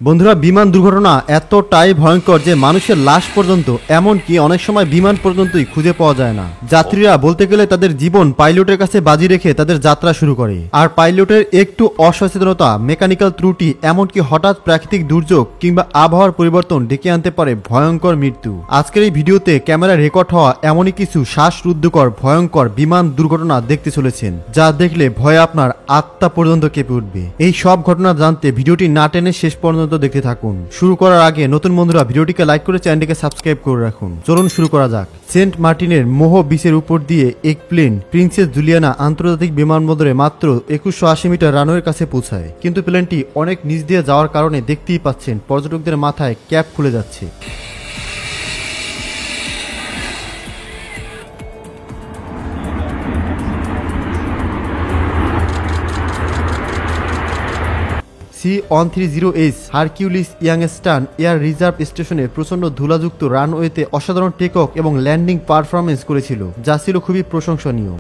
বন্ধুরা, বিমান দুর্ঘটনা এতটাই ভয়ঙ্কর যে মানুষের লাশ পর্যন্ত, এমনকি অনেক সময় বিমান পর্যন্তই খুঁজে পাওয়া যায় না। যাত্রীরা বলতে গেলে তাদের জীবন পাইলটের কাছে বাজি রেখে তাদের যাত্রা শুরু করে। আর পাইলটের একটু অসচেতনতা, মেকানিক্যাল ত্রুটি, এমনকি হঠাৎ প্রাকৃতিক দুর্যোগ কিংবা আবহাওয়ার পরিবর্তন ডেকে আনতে পারে ভয়ঙ্কর মৃত্যু। আজকের এই ভিডিওতে ক্যামেরায় রেকর্ড হওয়া এমনই কিছু শ্বাসরুদ্ধকর ভয়ঙ্কর বিমান দুর্ঘটনা দেখতে চলেছেন, যা দেখলে ভয়ে আপনার আত্মা পর্যন্ত কেঁপে উঠবে। এই সব ঘটনা জানতে ভিডিওটি না টেনে শেষ পর্যন্ত দেখতে থাকুন। শুরু করার আগে নতুন বন্ধুরা ভিডিওটিকে লাইক করে চ্যানেলটিকে সাবস্ক্রাইব করে রাখুন। চলুন শুরু করা যাক। সেন্ট মার্টিনের মোহ বিচের উপর দিয়ে এক প্লেন প্রিন্সেস জুলিয়ানা আন্তর্জাতিক বিমানবন্দরে মাত্র 2180 মিটার রানওয়ের কাছে পৌঁছায়, কিন্তু প্লেনটি অনেক নিচ দিয়ে যাওয়ার কারণে দেখতেই পাচ্ছেন পর্যটকদের মাথায় ক্যাপ খুলে যাচ্ছে। C-130H হারকিউলিস ইয়াংস্টান এয়ার রিজার্ভ স্টেশনে প্রচণ্ড ধুলাযুক্ত রানওয়েতে অসাধারণ টেক অফ এবং ল্যান্ডিং পারফরমেন্স করেছিল, যা ছিল খুবই প্রশংসনীয়।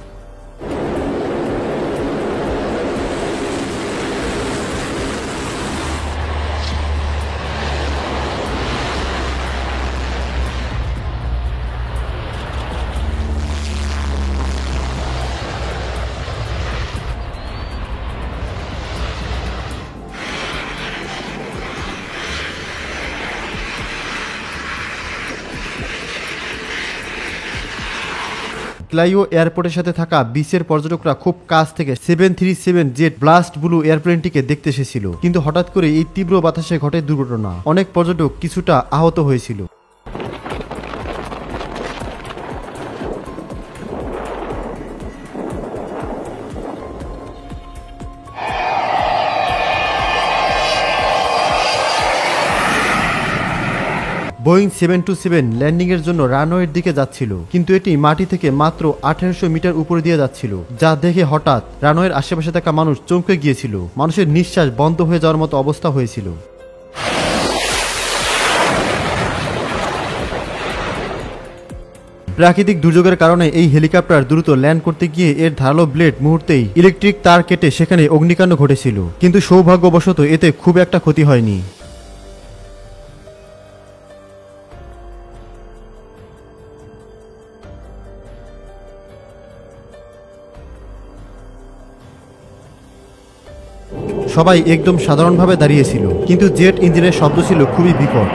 ক্লাইও এয়ারপোর্টের সাথে থাকা বিচের পর্যটকরা খুব কাছ থেকে 737 জেট ব্লাস্ট ব্লু এয়ারপ্লেনটিকে দেখতে এসেছিল, কিন্তু হঠাৎ করে এই তীব্র বাতাসে ঘটে দুর্ঘটনা। অনেক পর্যটক কিছুটা আহত হয়েছিল। বোয়িং 727 ল্যান্ডিংয়ের জন্য রানওয়ের দিকে যাচ্ছিল, কিন্তু এটি মাটি থেকে মাত্র 1800 মিটার উপরে দিয়ে যাচ্ছিল, যা দেখে হঠাৎ রানওয়ের আশেপাশে থাকা মানুষ চমকে গিয়েছিল। মানুষের নিঃশ্বাস বন্ধ হয়ে যাওয়ার মতো অবস্থা হয়েছিল। প্রাকৃতিক দুর্যোগের কারণে এই হেলিকপ্টার দ্রুত ল্যান্ড করতে গিয়ে এর ধারালো ব্লেড মুহূর্তেই ইলেকট্রিক তার কেটে সেখানে অগ্নিকাণ্ড ঘটেছিল, কিন্তু সৌভাগ্যবশত এতে খুব একটা ক্ষতি হয়নি। সবাই একদম সাধারণভাবে দাঁড়িয়েছিল, কিন্তু জেট ইঞ্জিনের শব্দ ছিল খুবই বিকট।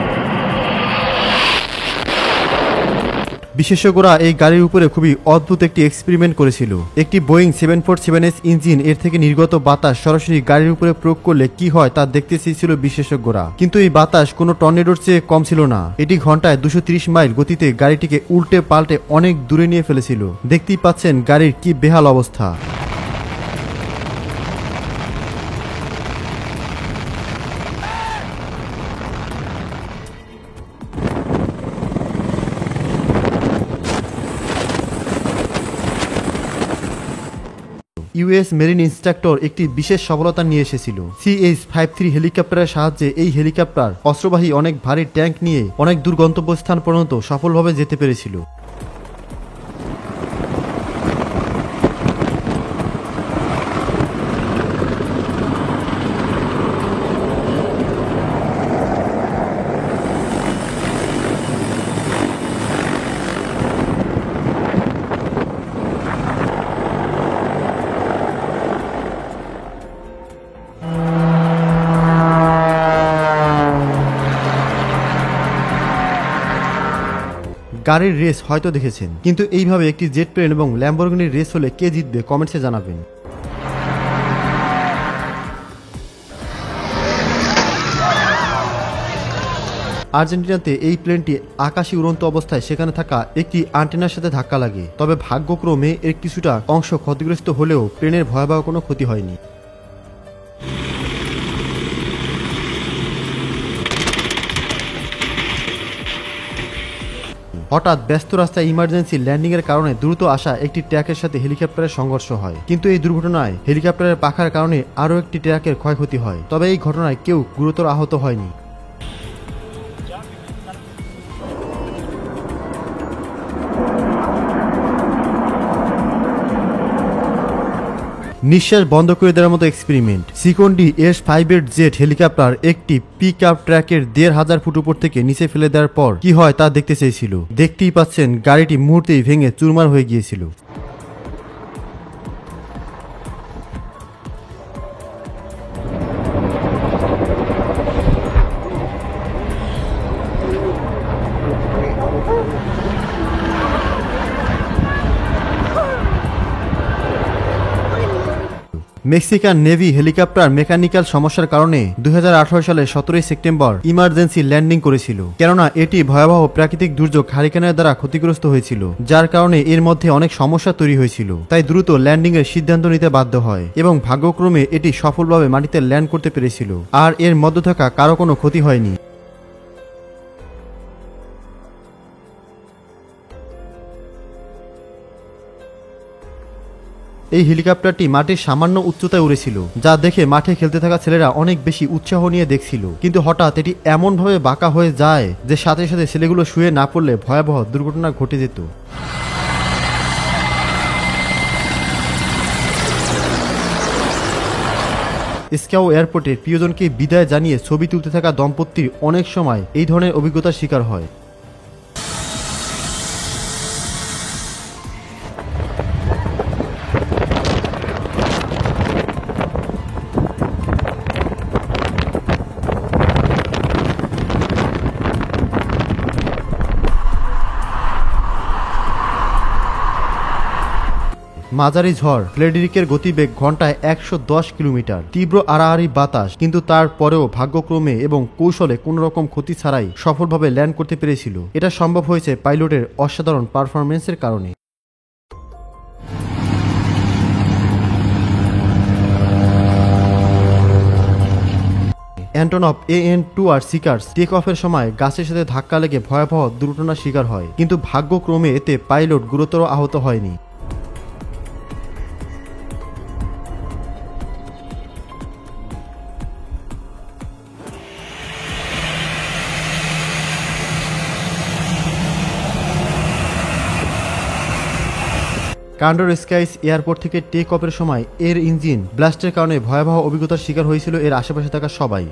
বিশেষজ্ঞরা এই গাড়ির উপরে খুবই অদ্ভুত একটি এক্সপেরিমেন্ট করেছিল। একটি বোয়িং 747H ইঞ্জিন এর থেকে নির্গত বাতাস সরাসরি গাড়ির উপরে প্রয়োগ করলে কি হয় তা দেখতে চেয়েছিল বিশেষজ্ঞরা, কিন্তু এই বাতাস কোনো টর্নেডোর চেয়ে কম ছিল না। এটি ঘন্টায় 230 মাইল গতিতে গাড়িটিকে উল্টে পাল্টে অনেক দূরে নিয়ে ফেলেছিল। দেখতেই পাচ্ছেন গাড়ির কি বেহাল অবস্থা। ইউএস মেরিন ইন্সট্রাক্টর একটি বিশেষ সফলতা নিয়ে এসেছিল। CH-53 হেলিকপ্টারের সাহায্যে এই হেলিকপ্টার অস্ত্রবাহী অনেক ভারী ট্যাঙ্ক নিয়ে অনেক দূর গন্তব্যস্থান পর্যন্ত সফলভাবে যেতে পেরেছিল। গাড়ির রেস হয়তো দেখেছেন, কিন্তু এইভাবে একটি জেট প্লেন এবং ল্যাম্বরগিনির রেস হলে কে জিতবে কমেন্টসে জানাবেন। আর্জেন্টিনাতে এই প্লেনটি আকাশে উড়ন্ত অবস্থায় সেখানে থাকা একটি অ্যান্টেনার সাথে ধাক্কা লাগে, তবে ভাগ্যক্রমে এর কিছুটা অংশ ক্ষতিগ্রস্ত হলেও প্লেনের ভয়াবহ কোনো ক্ষতি হয়নি। হঠাৎ ব্যস্ত রাস্তায় ইমার্জেন্সি ল্যান্ডিংয়ের কারণে দ্রুত আসা একটি ট্রাকের সাথে হেলিকপ্টারের সংঘর্ষ হয়, কিন্তু এই দুর্ঘটনায় হেলিকপ্টারের পাখার কারণে আরও একটি ট্রাকের ক্ষয়ক্ষতি হয়, তবে এই ঘটনায় কেউ গুরুতর আহত হয়নি। নিঃশ্বাস বন্ধ করে দেওয়ার মতো এক্সপেরিমেন্ট। সিকন্ডি S-5 এর জেট হেলিকপ্টার একটি পিক আপ ট্র্যাকের 1500 ফুট উপর থেকে নিচে ফেলে দেওয়ার পর কি হয় তা দেখতে চেয়েছিল। দেখতেই পাচ্ছেন গাড়িটি মুহূর্তেই ভেঙে চুরমার হয়ে গিয়েছিল। মেক্সিকান নেভি হেলিকপ্টার মেকানিক্যাল সমস্যার কারণে 2018 সালের 17 সেপ্টেম্বর ইমার্জেন্সি ল্যান্ডিং করেছিল, কেননা এটি ভয়াবহ প্রাকৃতিক দুর্যোগ হারিকেনের দ্বারা ক্ষতিগ্রস্ত হয়েছিল, যার কারণে এর মধ্যে অনেক সমস্যা তৈরি হয়েছিল। তাই দ্রুত ল্যান্ডিং এর সিদ্ধান্ত নিতে বাধ্য হয় এবং ভাগ্যক্রমে এটি সফলভাবে মাটিতে ল্যান্ড করতে পেরেছিল, আর এর মধ্যে থাকা কারো কোনো ক্ষতি হয়নি। এই হেলিকপ্টারটি মাটির সামান্য উচ্চতায় উড়েছিল, যা দেখে মাঠে খেলতে থাকা ছেলেরা অনেক বেশি উৎসাহ নিয়ে দেখছিল। কিন্তু হঠাৎ এটি এমনভাবে বাঁকা হয়ে যায় যে সাথে সাথে ছেলেগুলো শুয়ে না পড়লে ভয়াবহ দুর্ঘটনা ঘটে যেত। স্কাও এয়ারপোর্টের প্রিয়জনকে বিদায় জানিয়ে ছবি তুলতে থাকা দম্পতির অনেক সময় এই ধরনের অভিজ্ঞতার শিকার হয়। মাঝারি ঝড়, ফ্রেডরিকের গতিবেগ ঘন্টায় 110 কিলোমিটার, তীব্র আড়াআড়ি বাতাস, কিন্তু তারপরেও ভাগ্যক্রমে এবং কৌশলে কোনো রকম ক্ষতি ছাড়াই সফলভাবে ল্যান্ড করতে পেরেছিল। এটা সম্ভব হয়েছে পাইলটের অসাধারণ পারফরমেন্সের কারণে। অ্যান্টনভ AN-2 আর সিকার্স টেক অফের সময় গাছের সাথে ধাক্কা লেগে ভয়াবহ দুর্ঘটনার শিকার হয়, কিন্তু ভাগ্যক্রমে এতে পাইলট গুরুতর আহত হয়নি। কান্ডোর স্কাইস এয়ারপোর্ট থেকে টেক অফের সময় এর ইঞ্জিন ব্লাস্টের কারণে ভয়াবহ অভিজ্ঞতার শিকার হয়েছিল এর আশেপাশে থাকা সবাই।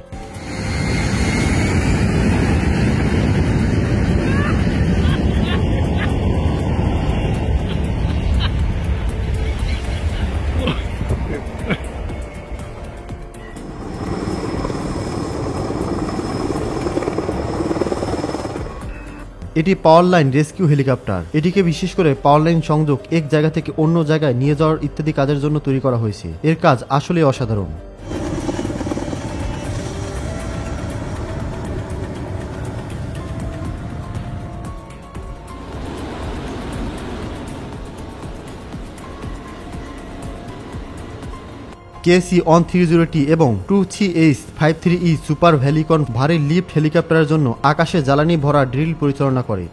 এটি পাওয়ার লাইন রেস্কিউ হেলিকপ্টার। এটিকে বিশেষ করে পাওয়ার লাইন সংযোগ, এক জায়গা থেকে অন্য জায়গায় নিয়ে যাওয়ার ইত্যাদি কাজের জন্য তৈরি করা হয়েছে। এর কাজ আসলে অসাধারণ। KC-130T এবং 2CH-53E সুপার ভ্যালিকন ভারী লিফট হেলিকপ্টারের জন্য আকাশে জ্বালানি ভরা ড্রিল পরিচালনা করে।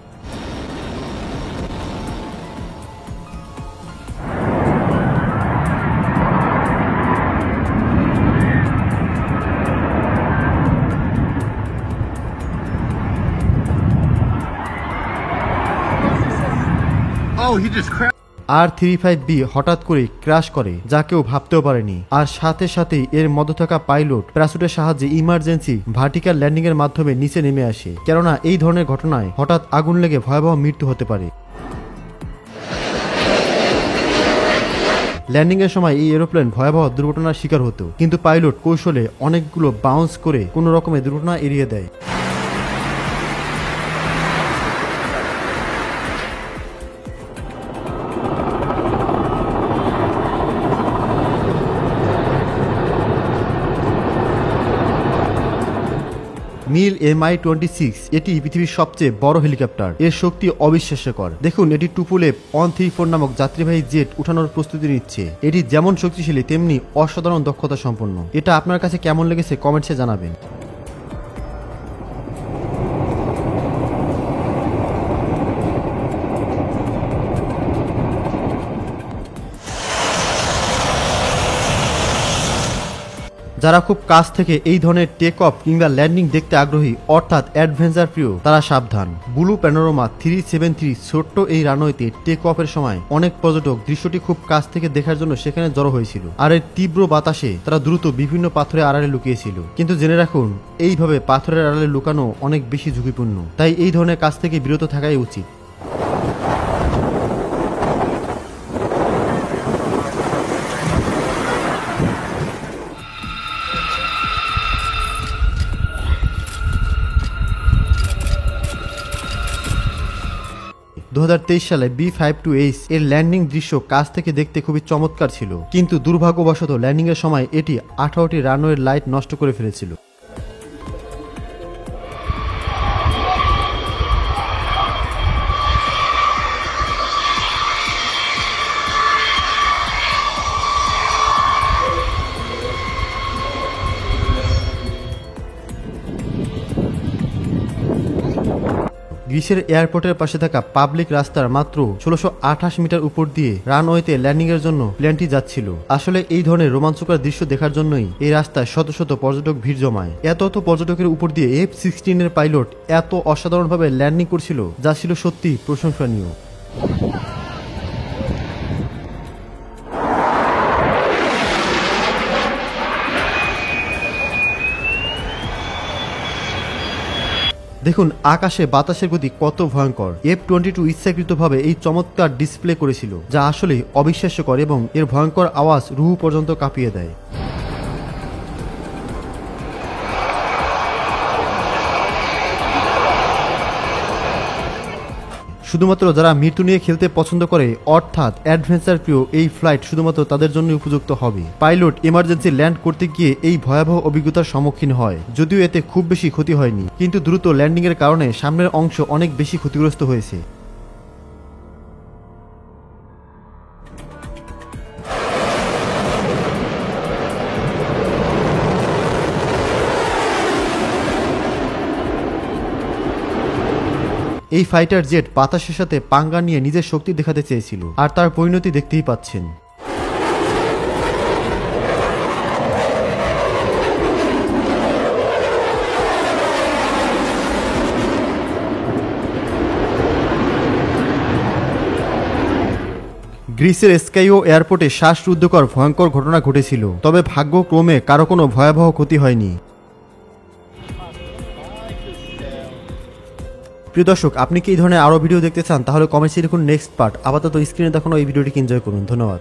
R-35B হঠাৎ করে ক্র্যাশ করে, যা কেউ ভাবতেও পারেনি। আর সাথে সাথেই এর মধ্যে থাকা পাইলট প্যারাসুটের সাহায্যে ইমার্জেন্সি ভার্টিক্যাল ল্যান্ডিং এর মাধ্যমে নিচে নেমে আসে, কেননা এই ধরনের ঘটনায় হঠাৎ আগুন লেগে ভয়াবহ মৃত্যু হতে পারে। ল্যান্ডিং এর সময় এই এরোপ্লেন ভয়াবহ দুর্ঘটনার শিকার হতো, কিন্তু পাইলট কৌশলে অনেকগুলো বাউন্স করে কোনো রকমের দুর্ঘটনা এড়িয়ে দেয়। মিল Mi-26 এটি পৃথিবীর সবচেয়ে বড় হেলিকপ্টার। এর শক্তি অবিশ্বাস্যকর। দেখুন, এটি টুপুলেপ 134 নামক যাত্রীবাহী জেট উঠানোর প্রস্তুতি নিচ্ছে। এটি যেমন শক্তিশালী তেমনি অসাধারণ দক্ষতা সম্পন্ন। এটা আপনার কাছে কেমন লেগেছে কমেন্টসে জানাবেন। যারা খুব কাছ থেকে এই ধরনের টেক অফ কিংবা ল্যান্ডিং দেখতে আগ্রহী অর্থাৎ অ্যাডভেঞ্চার প্রিয় তারা সাবধান। ব্লু প্যানোরামা 373 ছোট্ট এই রানওয়েতে টেক অফের সময় অনেক পর্যটক দৃশ্যটি খুব কাছ থেকে দেখার জন্য সেখানে জড়ো হয়েছিল। আর এই তীব্র বাতাসে তারা দ্রুত বিভিন্ন পাথরের আড়ালে লুকিয়েছিল। কিন্তু জেনে রাখুন, এইভাবে পাথরের আড়ালে লুকানো অনেক বেশি ঝুঁকিপূর্ণ, তাই এই ধরনের কাজ থেকে বিরত থাকাই উচিত। সালে B-52H এর ল্যান্ডিং দৃশ্য কাছ থেকে দেখতে খুবই চমৎকার ছিল, কিন্তু দুর্ভাগ্যবশত ল্যান্ডিং এর সময় এটি 18টি রানওয়ের লাইট নষ্ট করে ফেলেছিল। গ্রিসের এয়ারপোর্টের পাশে থাকা পাবলিক রাস্তার মাত্র 1628 মিটার উপর দিয়ে রানওয়েতে ল্যান্ডিং এর জন্য প্লেনটি যাচ্ছিল। আসলে এই ধরনের রোমাঞ্চকর দৃশ্য দেখার জন্যই এই রাস্তায় শত শত পর্যটক ভিড় জমায়। এত পর্যটকের উপর দিয়ে F-16 এর পাইলট এত অসাধারণভাবে ল্যান্ডিং করছিল, যা ছিল সত্যি প্রশংসনীয়। দেখুন আকাশে বাতাসের গতি কত ভয়ঙ্কর। F-22 ইচ্ছাকৃতভাবে এই চমৎকার ডিসপ্লে করেছিল, যা আসলে অবিশ্বাস্যকর এবং এর ভয়ঙ্কর আওয়াজ রুহু পর্যন্ত কাঁপিয়ে দেয়। শুধুমাত্র যারা মৃত্যু নিয়ে খেলতে পছন্দ করে অর্থাৎ অ্যাডভেঞ্চার প্রিয় এই ফ্লাইট শুধুমাত্র তাদের জন্য উপযুক্ত হবে। পাইলট ইমার্জেন্সি ল্যান্ড করতে গিয়ে এই ভয়াবহ অভিজ্ঞতার সম্মুখীন হয়, যদিও এতে খুব বেশি ক্ষতি হয়নি, কিন্তু দ্রুত ল্যান্ডিং এর কারণে সামনের অংশ অনেক বেশি ক্ষতিগ্রস্ত হয়েছে। এই ফাইটার জেট বাতাসের সাথে পাঙ্গা নিয়ে নিজের শক্তি দেখাতে চেয়েছিল, আর তার পরিণতি দেখতেই পাচ্ছেন। গ্রিসের স্কাইও এয়ারপোর্টে শ্বাসরুদ্ধকর ভয়ঙ্কর ঘটনা ঘটেছিল, তবে ভাগ্যক্রমে কারো কোনো ভয়াবহ ক্ষতি হয়নি। প্রিয় দর্শক, আপনি কি এই ধরনের আরও ভিডিও দেখতে চান? তাহলে কমেন্টসে লিখুন নেক্সট পার্ট। আপাতত স্ক্রিনে দেখানো এই ভিডিওটিকে এনজয় করুন। ধন্যবাদ।